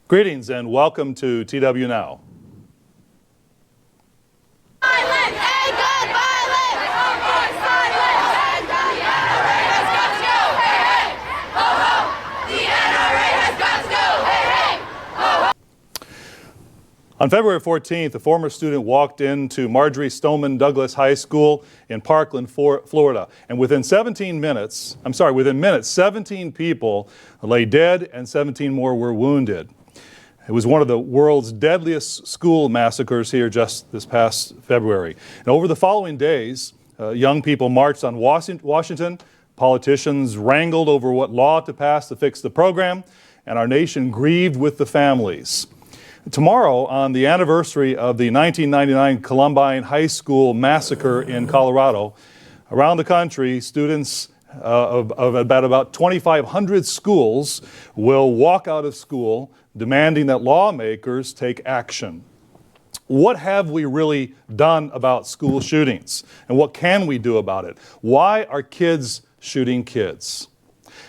Greetings and welcome to TWNow. On February 14th, a former student walked into Marjory Stoneman Douglas High School in Parkland, Florida. And within minutes, 17 people lay dead and 17 more were wounded. It was one of the world's deadliest school massacres here just this past February. And over the following days, young people marched on Washington, politicians wrangled over what law to pass to fix the program, and our nation grieved with the families. Tomorrow, on the anniversary of the 1999 Columbine High School massacre in Colorado, around the country, students of about 2,500 schools will walk out of school demanding that lawmakers take action. What have we really done about school shootings? And what can we do about it? Why are kids shooting kids?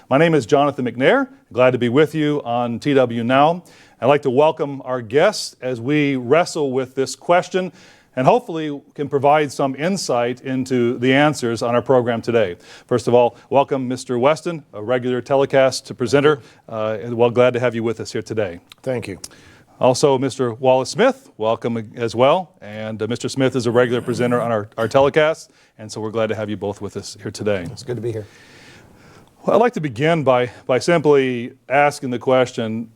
My name is Jonathan McNair. Glad to be with you on TWNow. I'd like to welcome our guests as we wrestle with this question and hopefully can provide some insight into the answers on our program today. First of all, welcome Mr. Weston, a regular telecast presenter. Well, glad to have you with us here today. Thank you. Also, Mr. Wallace Smith, welcome as well. And Mr. Smith is a regular presenter on our telecast, and so we're glad to have you both with us here today. It's good to be here. Well, I'd like to begin by simply asking the question,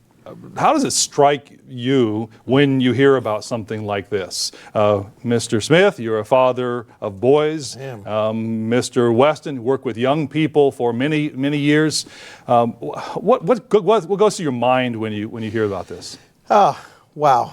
how does it strike you when you hear about something like this? Mr. Smith, you're a father of boys. Mr. Weston, you work with young people for many years. What goes through your mind when you hear about this? Oh, wow.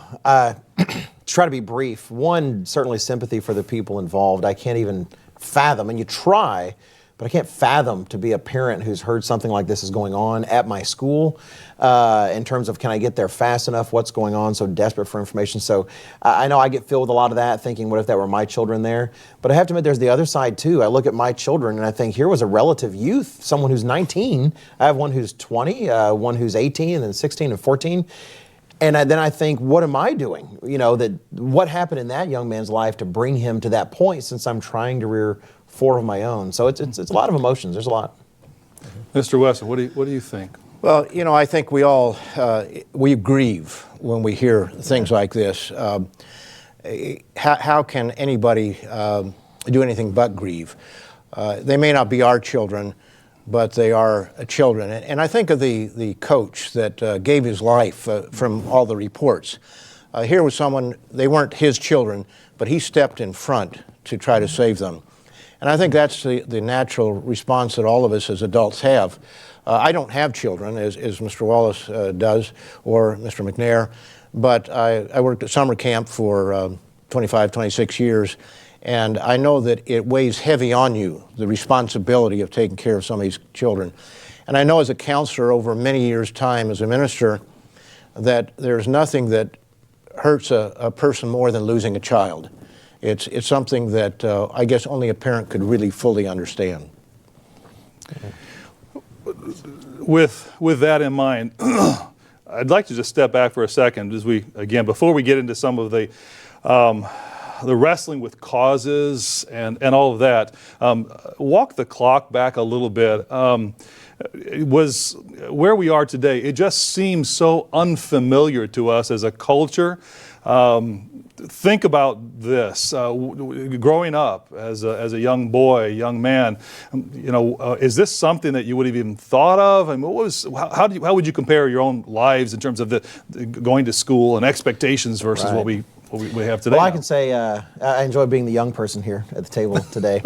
Try to be brief. One, certainly sympathy for the people involved. I can't even fathom, and you try, but I can't fathom to be a parent who's heard something like this is going on at my school in terms of, can I get there fast enough? What's going on? So desperate for information. So I know I get filled with a lot of that, thinking, what if that were my children there? But I have to admit, there's the other side too. I look at my children and I think, here was a relative youth, someone who's 19. I have one who's 20, one who's 18, and then 16 and 14. And then I think, what am I doing? You know, what happened in that young man's life to bring him to that point, since I'm trying to rear 4 of my own. So it's a lot of emotions. There's a lot. Mr. Weston, what do you think? Well, you know, I think we all we grieve when we hear things like this. How can anybody do anything but grieve? They may not be our children, but they are children. And I think of the coach that gave his life from all the reports. Here was someone, they weren't his children, but he stepped in front to try to save them. And I think that's the natural response that all of us as adults have. I don't have children, as Mr. Wallace does, or Mr. McNair, but I worked at summer camp for 25, 26 years, and I know that it weighs heavy on you, the responsibility of taking care of some of these children. And I know as a counselor over many years' time as a minister that there's nothing that hurts a person more than losing a child. It's something that I guess only a parent could really fully understand. With that in mind, I'd like to just step back for a second as before we get into some of the wrestling with causes and all of that. Walk the clock back a little bit. It was where we are today. It just seems so unfamiliar to us as a culture. Think about this. Growing up as a young boy, young man, is this something that you would have even thought of? I mean, how would you compare your own lives in terms of the going to school and expectations versus Right. what we have today? Well, I can say I enjoy being the young person here at the table today.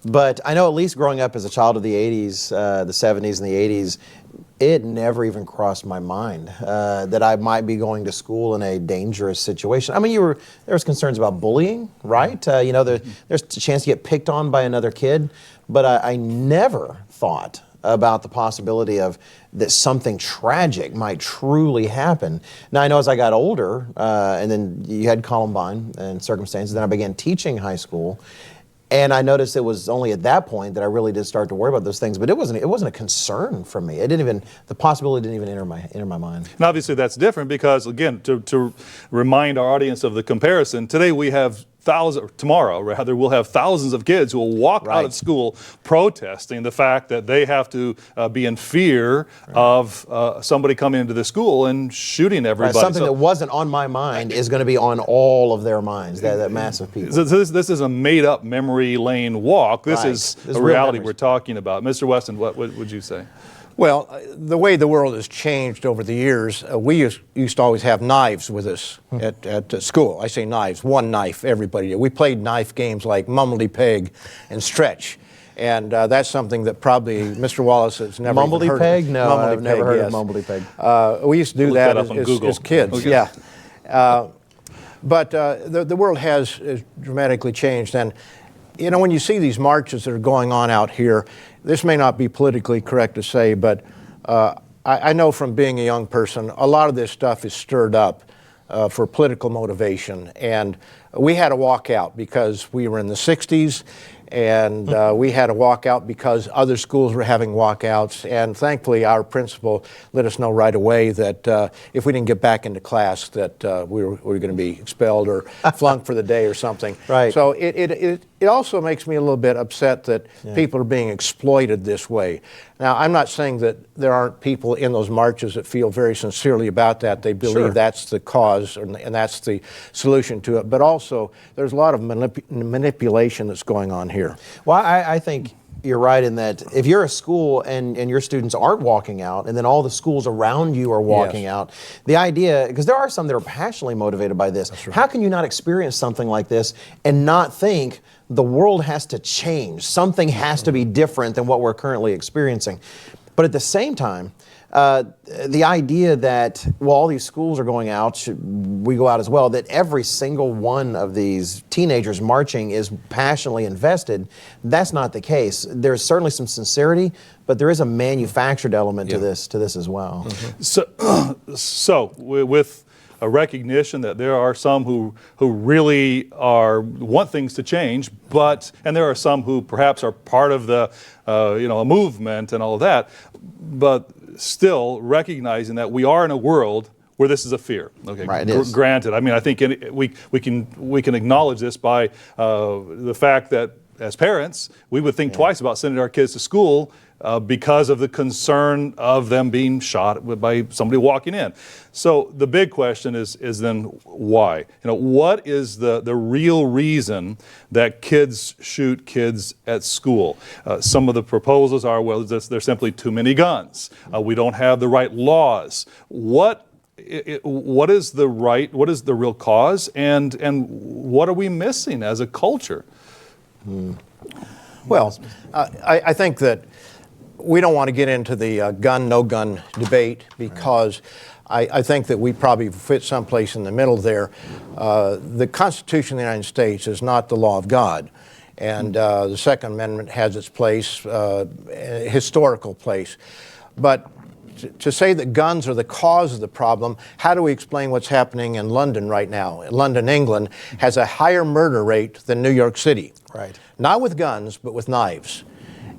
But I know, at least growing up as a child of the 80s, the 70s and the 80s, it never even crossed my mind that I might be going to school in a dangerous situation. I mean, there was concerns about bullying, right? There's a chance to get picked on by another kid, but I never thought about the possibility of that something tragic might truly happen. Now, I know as I got older, and then you had Columbine and circumstances, then I began teaching high school, And I noticed it was only at that point that I really did start to worry about those things. But it wasn't a concern for me. The possibility didn't even enter my mind. And obviously that's different because, again, to remind our audience of the comparison, today we have tomorrow rather, we'll have thousands of kids who will walk out of school protesting the fact that they have to be in fear of somebody coming into the school and shooting everybody. Right, something that wasn't on my mind is going to be on all of their minds, that mass of people. So this is a made-up memory lane walk. This is a reality we're talking about. Mr. Weston, what would you say? Well, the way the world has changed over the years, we used to always have knives with us at school. I say knives, one knife, everybody did. We played knife games like Mumbledy-Peg and Stretch. And that's something that probably Mr. Wallace has never even heard of. Mumbledy-Peg? No, I've never heard of Mumbledy-Peg. We used to do that as kids, okay. Yeah. But the world has dramatically changed. And, you know, when you see these marches that are going on out here, this may not be politically correct to say, but I know from being a young person, a lot of this stuff is stirred up for political motivation. And we had to walk out because we were in the 60s, and we had to walk out because other schools were having walkouts. And thankfully, our principal let us know right away that if we didn't get back into class, that we were going to be expelled or flunked for the day or something. Right. So it also makes me a little bit upset that people are being exploited this way. Now, I'm not saying that there aren't people in those marches that feel very sincerely about that. They believe that's the cause and that's the solution to it. But also, there's a lot of manipulation that's going on here. Well, I think you're right in that if you're a school and your students aren't walking out, and then all the schools around you are walking out, the idea, because there are some that are passionately motivated by this, how can you not experience something like this and not think the world has to change? Something has to be different than what we're currently experiencing. But at the same time, the idea that, well, all these schools are going out, should we go out as well, that every single one of these teenagers marching is passionately invested, that's not the case. There's certainly some sincerity, but there is a manufactured element to this as well. So with a recognition that there are some who really want things to change, and there are some who perhaps are part of the a movement and all of that, but still recognizing that we are in a world where this is a fear. Okay, right, it is. Granted, I mean, I think we can acknowledge this by the fact that as parents we would think twice about sending our kids to school because of the concern of them being shot by somebody walking in. So the big question is then why? What is the real reason that kids shoot kids at school? Some of the proposals are, well, there's simply too many guns. We don't have the right laws. What is the real cause, and what are we missing as a culture? Well, I think that we don't want to get into the gun, no gun debate because I think that we probably fit someplace in the middle there. The Constitution of the United States is not the law of God. And the Second Amendment has its place, a historical place. But to say that guns are the cause of the problem, how do we explain what's happening in London right now? London, England, has a higher murder rate than New York City. Right. Not with guns, but with knives.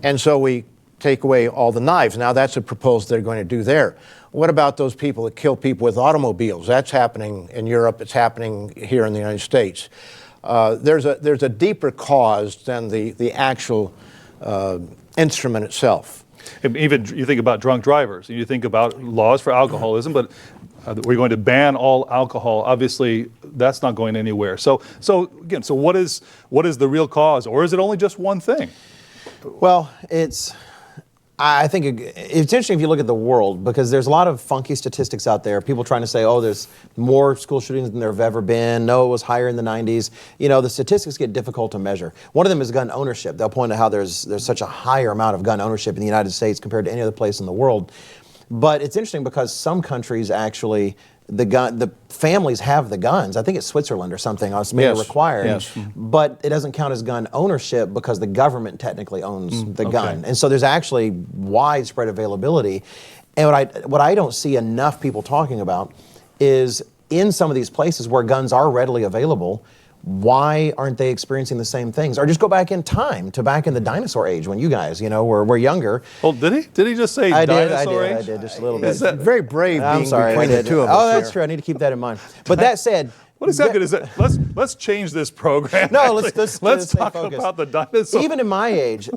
And so we take away all the knives. Now that's a proposal they're going to do there. What about those people that kill people with automobiles? That's happening in Europe. It's happening here in the United States. There's a deeper cause than the actual instrument itself. Even you think about drunk drivers, and you think about laws for alcoholism, but we're going to ban all alcohol. Obviously, that's not going anywhere. So again, what is the real cause, or is it only just one thing? Well, I think it's interesting if you look at the world, because there's a lot of funky statistics out there. People trying to say, oh, there's more school shootings than there have ever been. No, it was higher in the 90s. The statistics get difficult to measure. One of them is gun ownership. They'll point out how there's such a higher amount of gun ownership in the United States compared to any other place in the world. But it's interesting because some countries actually, the families have the guns. I think it's Switzerland or something. It's maybe required. Yes. But it doesn't count as gun ownership because the government technically owns the gun. And so there's actually widespread availability. And what I don't see enough people talking about is in some of these places where guns are readily available, why aren't they experiencing the same things? Or just go back in time to back in the dinosaur age when you guys, were younger. Oh, did he? Did he just say dinosaur age? I did, just a little bit. Is that Very brave I'm being sorry, between I the did. two of us. Oh, that's here. true. I need to keep that in mind. But that said, What exactly is that? Let's change this program. No, actually. let's stay talk focused. about the dinosaurs. Even in my age,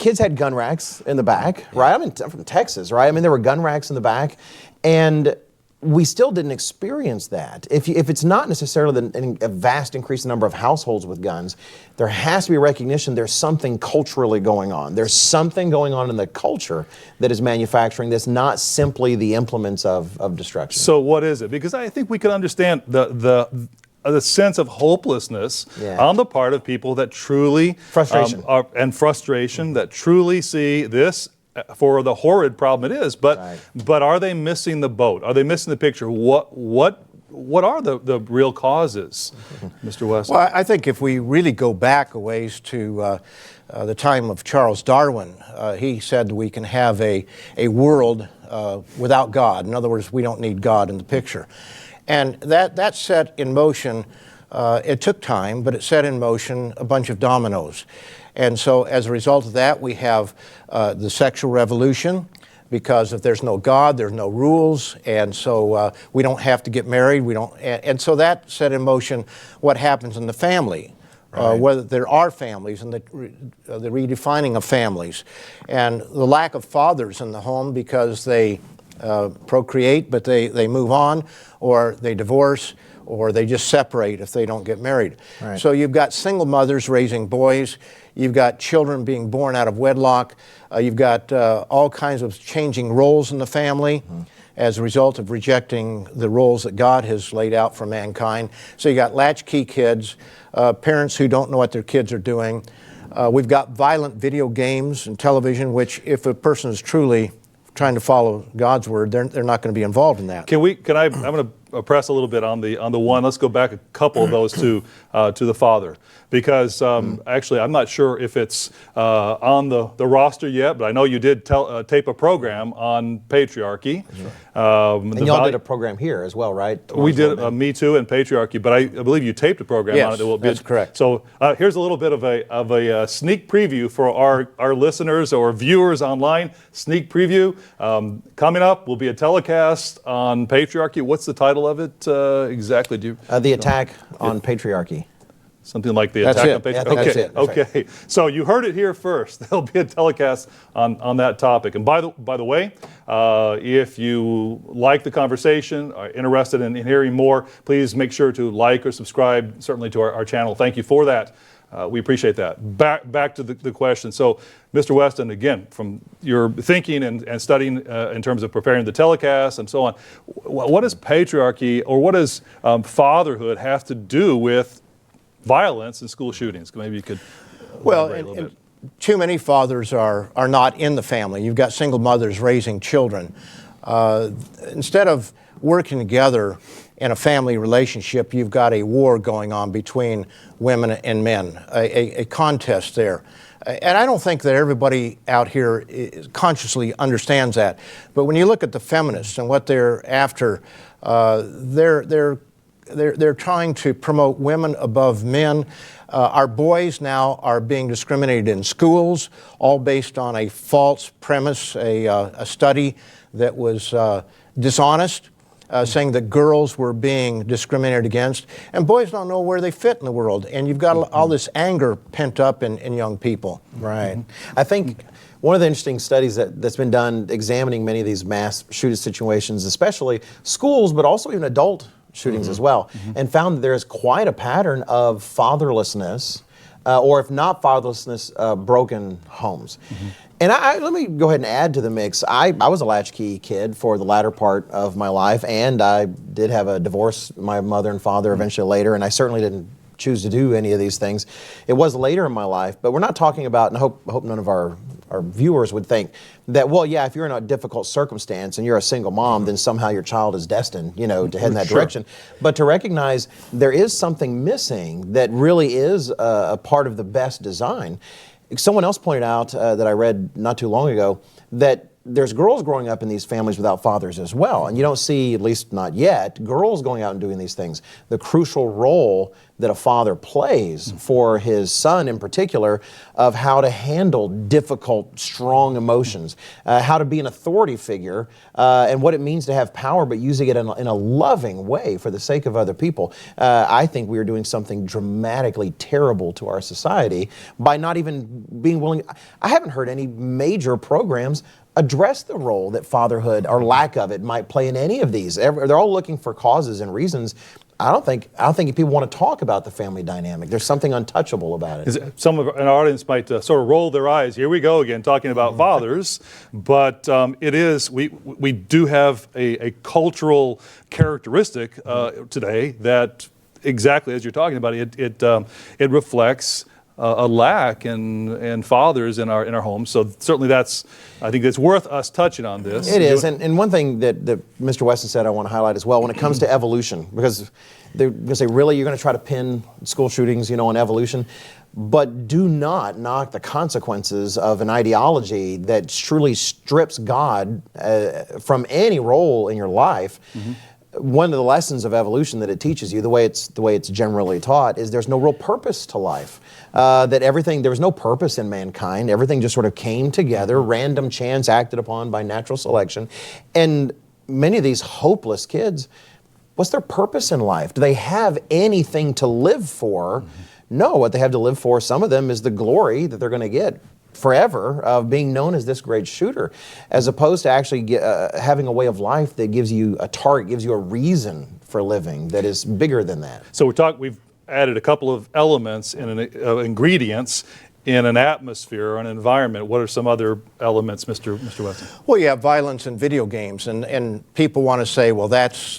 kids had gun racks in the back, right? I'm from Texas, right? I mean, there were gun racks in the back, and we still didn't experience that. If it's not necessarily a vast increase in the number of households with guns, there has to be recognition there's something culturally going on. There's something going on in the culture that is manufacturing this, not simply the implements of destruction. So what is it? Because I think we can understand the sense of hopelessness on the part of people that truly Frustration. frustration that truly see this for the horrid problem it is, but are they missing the boat? Are they missing the picture? What are the real causes, Mr. West? Well, I think if we really go back a ways to the time of Charles Darwin, he said we can have a world without God. In other words, we don't need God in the picture. And that set in motion, it took time, but it set in motion a bunch of dominoes. And so as a result of that, we have the sexual revolution, because if there's no God, there's no rules, and so we don't have to get married. And so that set in motion what happens in the family, whether there are families, and the redefining of families, and the lack of fathers in the home because they procreate, but they move on, or they divorce, or they just separate if they don't get married. Right. So you've got single mothers raising boys. You've got children being born out of wedlock. You've got all kinds of changing roles in the family as a result of rejecting the roles that God has laid out for mankind. So you got latchkey kids, parents who don't know what their kids are doing. We've got violent video games and television, which if a person is truly trying to follow God's word, they're not going to be involved in that. I'm going to press a little bit on the one. Let's go back a couple of those to the father, because actually I'm not sure if it's on the roster yet, but I know you did tape a program on patriarchy. And y'all did a program here as well, right? We did Me Too and Patriarchy, but I believe you taped a program on it. Yes, that's correct. So here's a little bit of a sneak preview for our listeners or viewers online. Sneak preview. Coming up will be a telecast on patriarchy. What's the title of it exactly? The Attack on Patriarchy. Something like the That's attack it. on patriarchy. Yeah, Okay, that's it. okay. So you heard it here first. There'll be a telecast on that topic. And by the way, if you like the conversation, are interested in hearing more, please make sure to like or subscribe, certainly to our channel. Thank you for that. We appreciate that. Back to the question. So, Mr. Weston, again, from your thinking and studying in terms of preparing the telecast and so on, what does patriarchy or what does fatherhood have to do with violence and school shootings? Maybe you could elaborate a little bit. Too many fathers are not in the family. You've got single mothers raising children. Instead of working together in a family relationship, you've got a war going on between women and men, a contest there. And I don't think that everybody out here consciously understands that. But when you look at the feminists and what they're after, they're trying to promote women above men. Our boys now are being discriminated in schools, all based on a false premise, a study that was dishonest, saying that girls were being discriminated against, and boys don't know where they fit in the world. And you've got all this anger pent up in young people. Right. I think one of the interesting studies that's been done examining many of these mass shooting situations, especially schools, but also even adult shootings as well, and found that there is quite a pattern of fatherlessness, or if not fatherlessness, broken homes. And let me go ahead and add to the mix. I was a latchkey kid for the latter part of my life, and I did have a divorce, my mother and father eventually later, and I certainly didn't choose to do any of these things. It was later in my life, but we're not talking about, and I hope none of our viewers would think that, well, yeah, if you're in a difficult circumstance and you're a single mom, then somehow your child is destined, to head in that direction. But to recognize there is something missing that really is a part of the best design. Someone else pointed out that I read not too long ago that there's girls growing up in these families without fathers as well. And you don't see, at least not yet, girls going out and doing these things. The crucial role that a father plays for his son in particular of how to handle difficult, strong emotions, how to be an authority figure, and what it means to have power, but using it in a loving way for the sake of other people. I think we are doing something dramatically terrible to our society by not even being willing. I haven't heard any major programs address the role that fatherhood or lack of it might play in any of these. They're all looking for causes and reasons. I don't think people want to talk about the family dynamic. There's something untouchable about it. Some of our audience might sort of roll their eyes. Here we go again, talking about fathers. But it is, we do have a cultural characteristic today that, exactly as you're talking about, it reflects a lack in fathers in our homes. So certainly I think it's worth us touching on this. It is, and one thing that Mr. Weston said I want to highlight as well when it comes to evolution, because they're going to say, really, you're going to try to pin school shootings, on evolution? But do not knock the consequences of an ideology that truly strips God from any role in your life. One of the lessons of evolution that it teaches you, the way it's generally taught, is there's no real purpose to life. There was no purpose in mankind. Everything just sort of came together, random chance acted upon by natural selection. And many of these hopeless kids, what's their purpose in life? Do they have anything to live for? No, what they have to live for, some of them, is the glory that they're going to get forever of being known as this great shooter, as opposed to actually having a way of life that gives you a target, gives you a reason for living that is bigger than that. So we've added a couple of elements and ingredients in an atmosphere or an environment. What are some other elements, Mr. Weston? Well, you have violence in video games, and people want to say, well, that's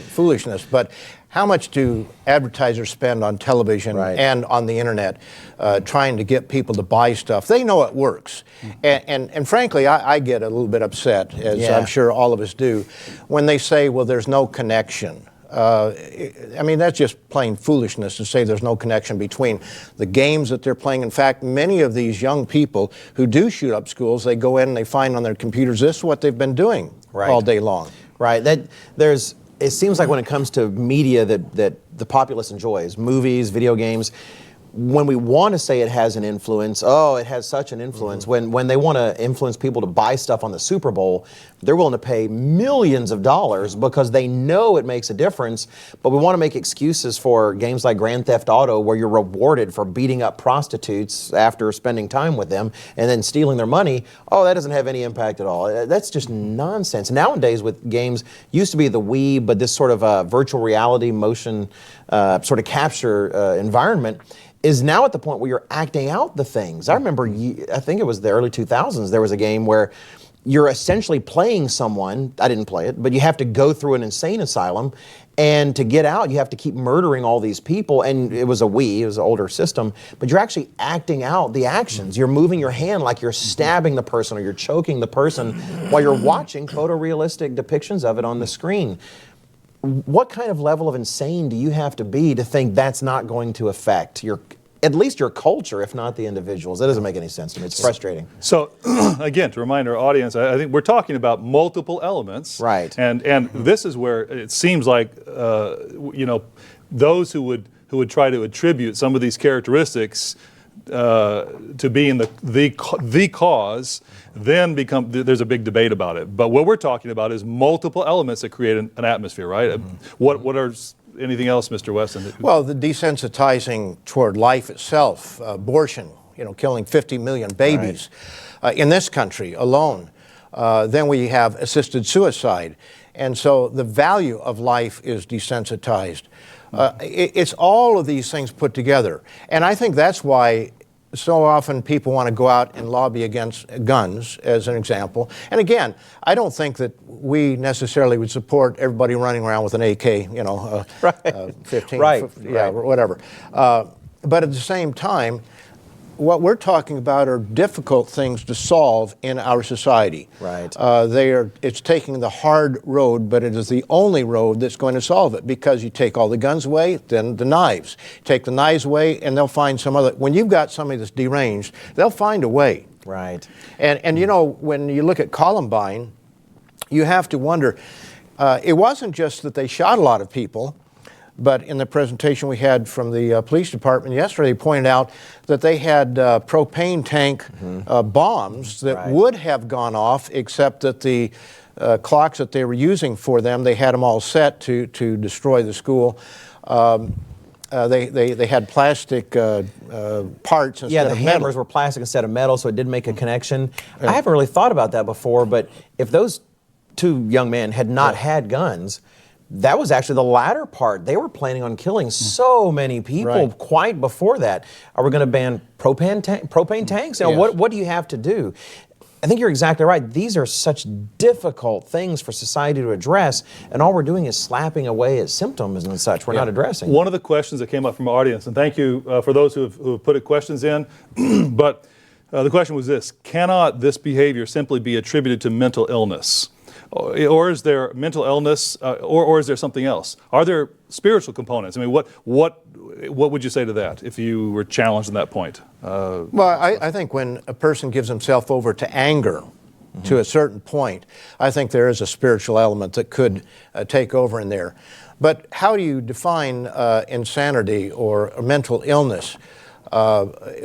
foolishness. But how much do advertisers spend on television and on the internet trying to get people to buy stuff? They know it works. And frankly, I get a little bit upset, as I'm sure all of us do, when they say, well, there's no connection. I mean, that's just plain foolishness to say there's no connection between the games that they're playing. In fact, many of these young people who do shoot up schools, they go in and they find on their computers, this is what they've been doing all day long. Right. It seems like when it comes to media that the populace enjoys, movies, video games, when we want to say it has an influence, it has such an influence. When they want to influence people to buy stuff on the Super Bowl, they're willing to pay millions of dollars because they know it makes a difference. But we want to make excuses for games like Grand Theft Auto, where you're rewarded for beating up prostitutes after spending time with them and then stealing their money. That doesn't have any impact at all. That's just nonsense. Nowadays with games, used to be the Wii, but this sort of virtual reality motion sort of capture environment is now at the point where you're acting out the things. I remember, I think it was the early 2000s, there was a game where you're essentially playing someone. I didn't play it, but you have to go through an insane asylum, and to get out, you have to keep murdering all these people. And it was a Wii, it was an older system, but you're actually acting out the actions. You're moving your hand like you're stabbing the person or you're choking the person while you're watching photorealistic depictions of it on the screen. What kind of level of insane do you have to be to think that's not going to affect at least your culture, if not the individuals? That doesn't make any sense to me. It's frustrating. So, again, to remind our audience, I think we're talking about multiple elements. Right. And this is where it seems like, those who would try to attribute some of these characteristics to being the cause, then there's a big debate about it. But what we're talking about is multiple elements that create an atmosphere, right? What are anything else, Mr. Weston? Well, the desensitizing toward life itself, abortion, killing 50 million babies in this country alone. Then we have assisted suicide. And so the value of life is desensitized. It's all of these things put together. And I think that's why so often people want to go out and lobby against guns, as an example. And again, I don't think that we necessarily would support everybody running around with an AK, 15, whatever. But at the same time, what we're talking about are difficult things to solve in our society. Right. It's taking the hard road, but it is the only road that's going to solve it, because you take all the guns away, then the knives. Take the knives away, and they'll find some other. When you've got somebody that's deranged, they'll find a way Right. And you know, when you look at Columbine, you have to wonder, it wasn't just that they shot a lot of people, but in the presentation we had from the police department yesterday, they pointed out that they had propane tank bombs that would have gone off, except that the clocks that they were using for them, they had them all set to destroy the school. They had plastic parts instead the of hammers metal. were plastic instead of metal, so it did make a connection. I haven't really thought about that before, but if those two young men had not had guns, that was actually the latter part. They were planning on killing so many people quite before that. Are we going to ban propane tanks? You know, Yes. what do you have to do? I think you're exactly right. These are such difficult things for society to address, and all we're doing is slapping away at symptoms and such. We're not addressing. One of the questions that came up from our audience, and thank you for those who have put questions in, but the question was this: cannot this behavior simply be attributed to mental illness? Or is there mental illness, or is there something else? Are there spiritual components? I mean, what would you say to that if you were challenged on that point? Well, I think when a person gives himself over to anger to a certain point, I think there is a spiritual element that could take over in there. But how do you define insanity or a mental illness?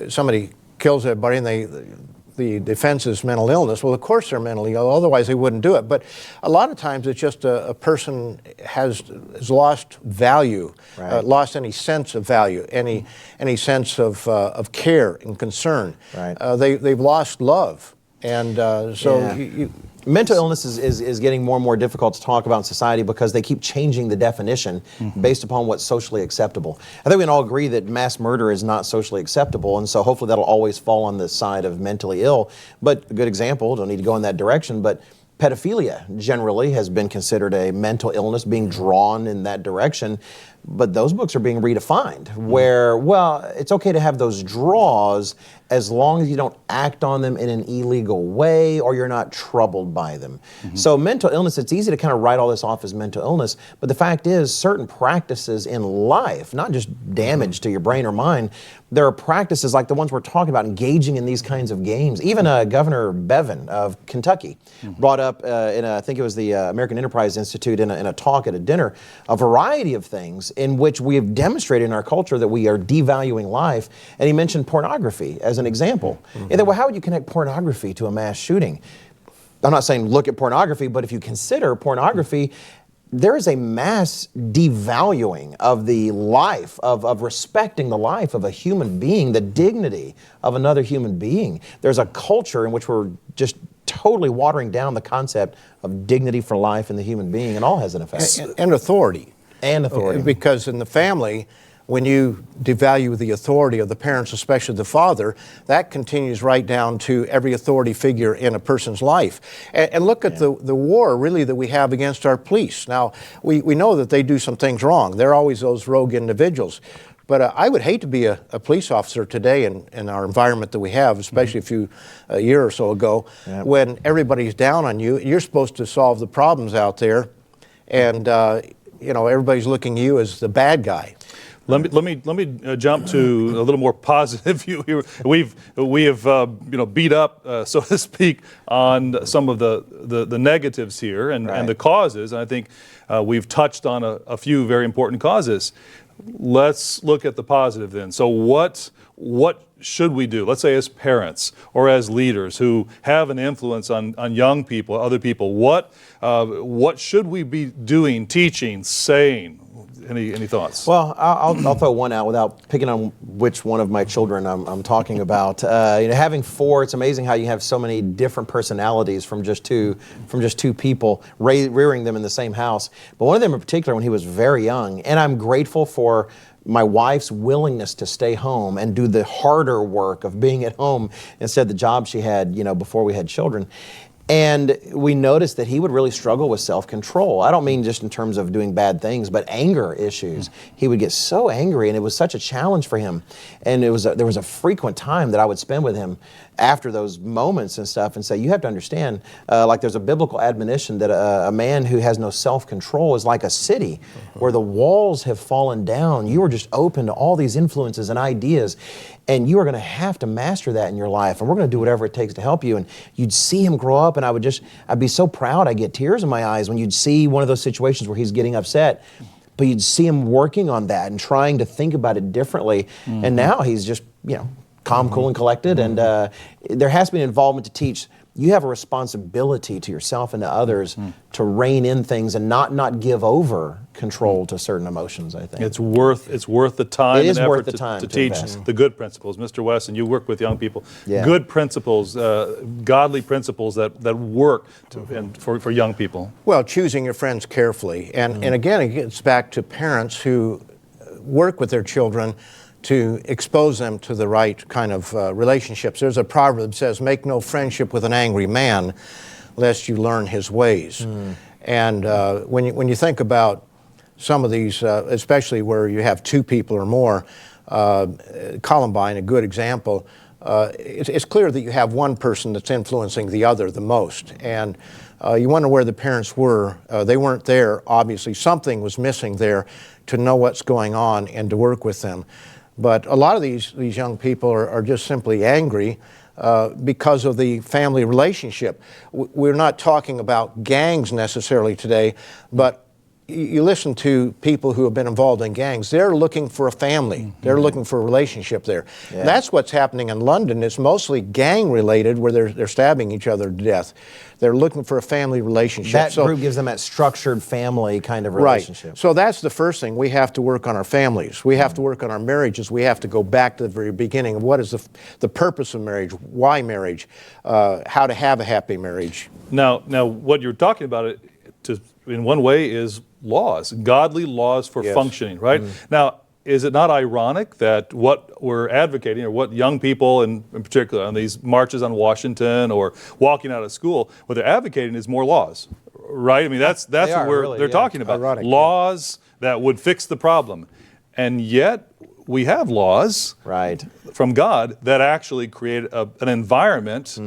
Somebody kills everybody and the defense is mental illness. Well, of course they're mentally ill, otherwise they wouldn't do it. But a lot of times it's just a person has lost value, lost any sense of value, any sense of care and concern. Right. They've lost love. And mental illness is getting more and more difficult to talk about in society because they keep changing the definition based upon what's socially acceptable. I think we can all agree that mass murder is not socially acceptable, and so hopefully that'll always fall on the side of mentally ill. But a good example, don't need to go in that direction, but pedophilia generally has been considered a mental illness, being drawn in that direction. But those books are being redefined where, well, it's okay to have those draws as long as you don't act on them in an illegal way or you're not troubled by them. So mental illness, it's easy to kind of write all this off as mental illness, but the fact is certain practices in life, not just damage to your brain or mind, there are practices like the ones we're talking about, engaging in these kinds of games. Even Governor Bevin of Kentucky brought up I think it was the American Enterprise Institute in a talk at a dinner, a variety of things in which we have demonstrated in our culture that we are devaluing life. And he mentioned pornography as an example. And then, well, how would you connect pornography to a mass shooting? I'm not saying look at pornography, but if you consider pornography, there is a mass devaluing of the life, of respecting the life of a human being, the dignity of another human being. There's a culture in which we're just totally watering down the concept of dignity for life in the human being, and all has an effect. and authority. And authority. Because in the family, when you devalue the authority of the parents, especially the father, that continues right down to every authority figure in a person's life. And look at the war, really, that we have against our police. Now, we know that they do some things wrong. They're always those rogue individuals. But I would hate to be a police officer today in our environment that we have, especially a year or so ago, when everybody's down on you. You're supposed to solve the problems out there, and everybody's looking at you as the bad guy. Let me jump to a little more positive view here. We have beat up, so to speak, on some of the negatives here and the causes. And I think we've touched on a few very important causes. Let's look at the positive then. So what should we do? Let's say as parents or as leaders who have an influence on young people, other people. What should we be doing, teaching, saying? Any thoughts? Well, I'll throw one out without picking on which one of my children I'm talking about. Having four, it's amazing how you have so many different personalities from just two people, rearing them in the same house. But one of them in particular, when he was very young, and I'm grateful for my wife's willingness to stay home and do the harder work of being at home instead of the job she had, before we had children. And we noticed that he would really struggle with self-control. I don't mean just in terms of doing bad things, but anger issues. He would get so angry, and it was such a challenge for him. And there was a frequent time that I would spend with him after those moments and stuff and say, you have to understand, like there's a biblical admonition that a man who has no self-control is like a city where the walls have fallen down. You are just open to all these influences and ideas, and you are going to have to master that in your life, and we're going to do whatever it takes to help you. And you'd see him grow up, and I'd be so proud. I'd get tears in my eyes when you'd see one of those situations where he's getting upset, but you'd see him working on that and trying to think about it differently. And now he's just, calm, cool, and collected. And there has to be an involvement to teach. You have a responsibility to yourself and to others to rein in things and not give over control to certain emotions, I think. It's worth the time It is and worth effort the time to to teach invest. the good principles. Mr. Weston, you work with young people. Yeah. Good principles, godly principles that work for young people. Well, choosing your friends carefully. And again, it gets back to parents who work with their children to expose them to the right kind of relationships. There's a proverb that says, make no friendship with an angry man, lest you learn his ways. And when you think about some of these, especially where you have two people or more, Columbine, a good example, it's clear that you have one person that's influencing the other the most. And you wonder where the parents were. They weren't there, obviously. Something was missing there to know what's going on and to work with them. But a lot of these young people are just simply angry because of the family relationship. We're not talking about gangs necessarily today, but you listen to people who have been involved in gangs, they're looking for a family. They're looking for a relationship there. Yeah. That's what's happening in London. It's mostly gang related where they're stabbing each other to death. They're looking for a family relationship. That group gives them that structured family kind of relationship. Right. So that's the first thing. We have to work on our families. We have to work on our marriages. We have to go back to the very beginning of what is the purpose of marriage, why marriage, how to have a happy marriage. Now what you're talking about in one way is laws, godly laws for functioning, right? Now, is it not ironic that what we're advocating, or what young people, in particular on these marches on Washington or walking out of school, what they're advocating is more laws, right? I mean, that's what they're talking about. Ironic, laws that would fix the problem. And yet, we have laws from God that actually create an environment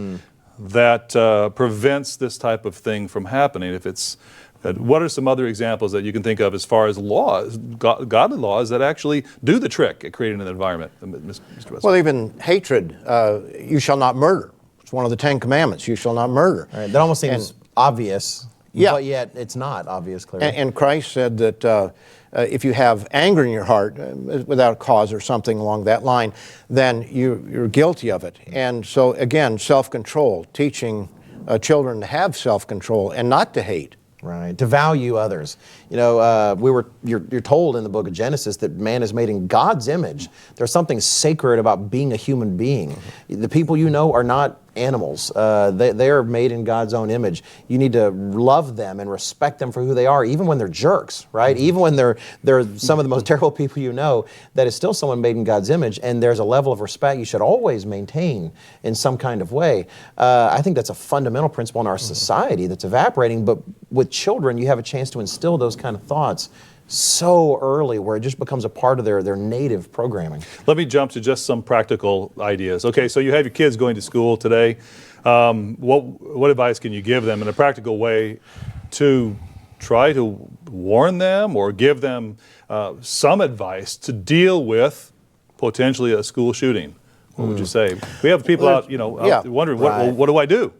that prevents this type of thing from happening. What are some other examples that you can think of as far as laws, godly laws, that actually do the trick at creating an environment, Mr. Weston? Well, even hatred. You shall not murder. It's one of the 10 Commandments. You shall not murder. Right. That almost seems obvious, but yet it's not obvious, clearly. And Christ said that if you have anger in your heart without a cause or something along that line, then you're guilty of it. And so, again, self-control, teaching children to have self-control and not to hate. Right, to value others. You're told in the book of Genesis that man is made in God's image. There's something sacred about being a human being. The people you know are not animals. They are made in God's own image. You need to love them and respect them for who they are, even when they're jerks, right? Even when they're some of the most terrible people you know, that is still someone made in God's image, and there's a level of respect you should always maintain in some kind of way. I think that's a fundamental principle in our society that's evaporating, but with children, you have a chance to instill those kind of thoughts so early where it just becomes a part of their native programming. Let me jump to just some practical ideas. Okay, so you have your kids going to school today. What advice can you give them in a practical way to try to warn them or give them some advice to deal with potentially a school shooting? What would you say? We have people out wondering, what do I do?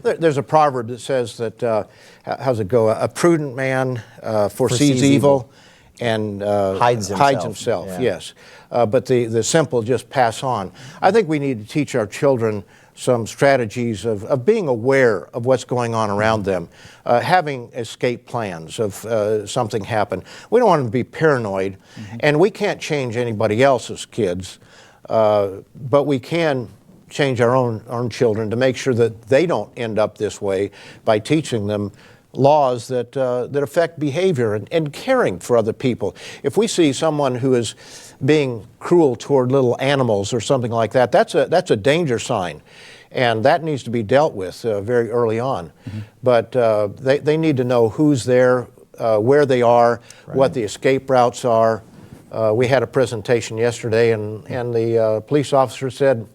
There's a proverb that says that, how's it go? A prudent man foresees evil and hides himself. Yeah. Yes. But the simple just pass on. I think we need to teach our children some strategies of being aware of what's going on around them, having escape plans of something happen. We don't want them to be paranoid, and we can't change anybody else's kids, but we can change our own children to make sure that they don't end up this way by teaching them laws that affect behavior and caring for other people. If we see someone who is being cruel toward little animals or something like that, that's a danger sign. And that needs to be dealt with very early on. Mm-hmm. But they need to know who's there, where they are, right, what the escape routes are. We had a presentation yesterday, and the police officer said,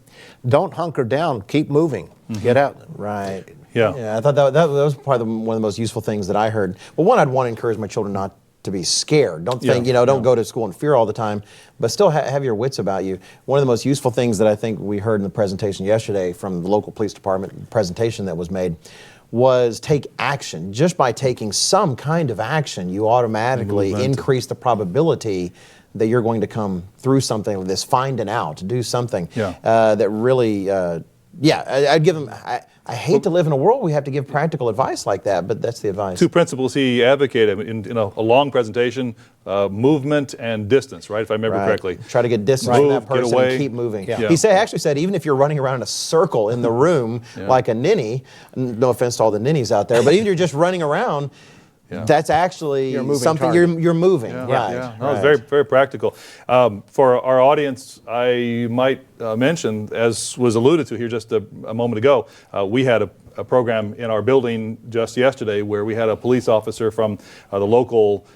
don't hunker down, keep moving, mm-hmm, get out. Right. Yeah. I thought that was probably one of the most useful things that I heard. Well, one, I'd want to encourage my children not to be scared. Don't think, don't go to school in fear all the time, but still have your wits about you. One of the most useful things that I think we heard in the presentation yesterday from the local police department presentation that was made was take action. Just by taking some kind of action, you automatically increase the probability that you're going to come through something like this, find an out, do something that really, I'd give them, I hate to live in a world where we have to give practical advice like that, but that's the advice. Two principles he advocated in a long presentation, movement and distance, right, if I remember correctly. Try to get distance from that person and keep moving. Yeah. He actually said even if you're running around in a circle in the room like a ninny, no offense to all the ninnies out there, but even if you're just running around, that's actually something you're moving. Right. Yeah. No, it's very, very practical. For our audience, I might mention, as was alluded to here just a moment ago, we had a program in our building just yesterday where we had a police officer from the local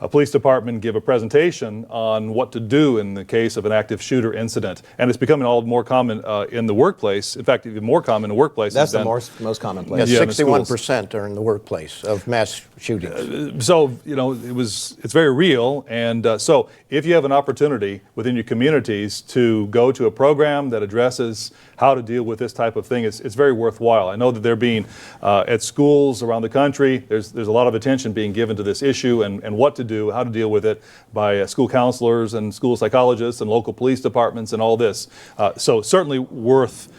police department give a presentation on what to do in the case of an active shooter incident. And it's becoming all more common in the workplace. In fact, even more common in the workplace. That's the most common place. Yeah, 61% are in the workplace of mass shootings. So, it's very real. And so if you have an opportunity within your communities to go to a program that addresses how to deal with this type of thing, it's very worthwhile. I know that they're being, at schools around the country, there's a lot of attention being given to this issue and what to do, how to deal with it by school counselors and school psychologists and local police departments and all this. So certainly worth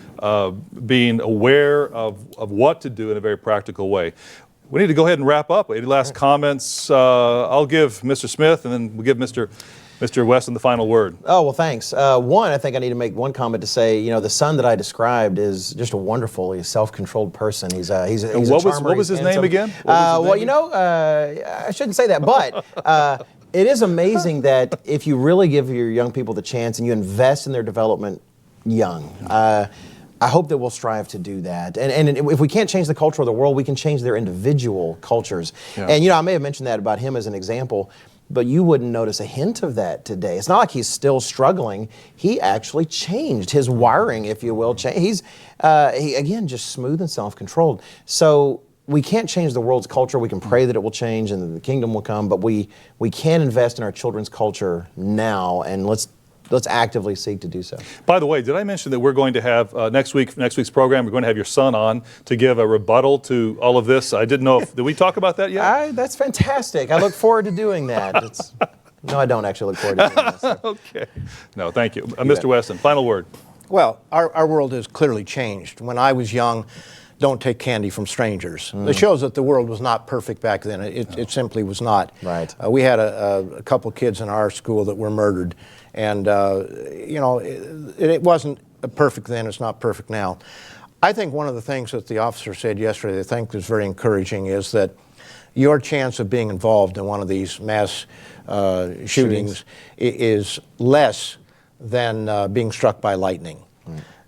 being aware of what to do in a very practical way. We need to go ahead and wrap up. Any last comments? I'll give Mr. Smith and then we'll give Mr. Weston the final word. Oh, well, thanks. One, I think I need to make one comment to say, the son that I described is just a wonderful, self-controlled person. He's a charmer. What was his name again? I shouldn't say that, but it is amazing that if you really give your young people the chance and you invest in their development young, I hope that we'll strive to do that. And if we can't change the culture of the world, we can change their individual cultures. Yeah. And, I may have mentioned that about him as an example, but you wouldn't notice a hint of that today. It's not like he's still struggling. He actually changed his wiring, if you will. He's, again, just smooth and self-controlled. So we can't change the world's culture. We can pray that it will change and the kingdom will come, but we can invest in our children's culture now, and let's actively seek to do so. By the way, did I mention that we're going to have next week's program, we're going to have your son on to give a rebuttal to all of this? I didn't know did we talk about that yet? That's fantastic. I look forward to doing that. No, I don't actually look forward to doing this. Okay. No, thank you. Mr. Weston, final word. Well, our world has clearly changed. When I was young, don't take candy from strangers. It shows that the world was not perfect back then. It simply was not. Right. We had a couple kids in our school that were murdered. And, it wasn't perfect then, it's not perfect now. I think one of the things that the officer said yesterday that I think is very encouraging is that your chance of being involved in one of these mass shootings is less than being struck by lightning.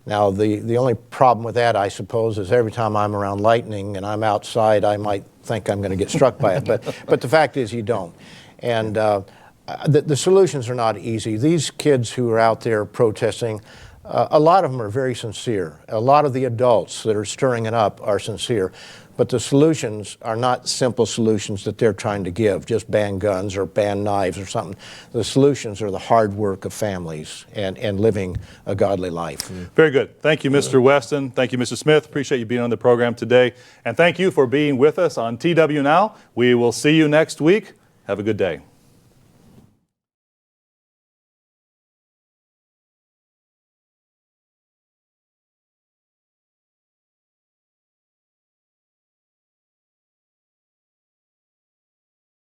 Now, the only problem with that, I suppose, is every time I'm around lightning and I'm outside, I might think I'm going to get struck by it. But the fact is you don't. And the solutions are not easy. These kids who are out there protesting, a lot of them are very sincere. A lot of the adults that are stirring it up are sincere. But the solutions are not simple solutions that they're trying to give, just ban guns or ban knives or something. The solutions are the hard work of families and living a godly life. Very good. Thank you, Mr. Weston. Thank you, Mr. Smith. Appreciate you being on the program today. And thank you for being with us on TWNow. We will see you next week. Have a good day.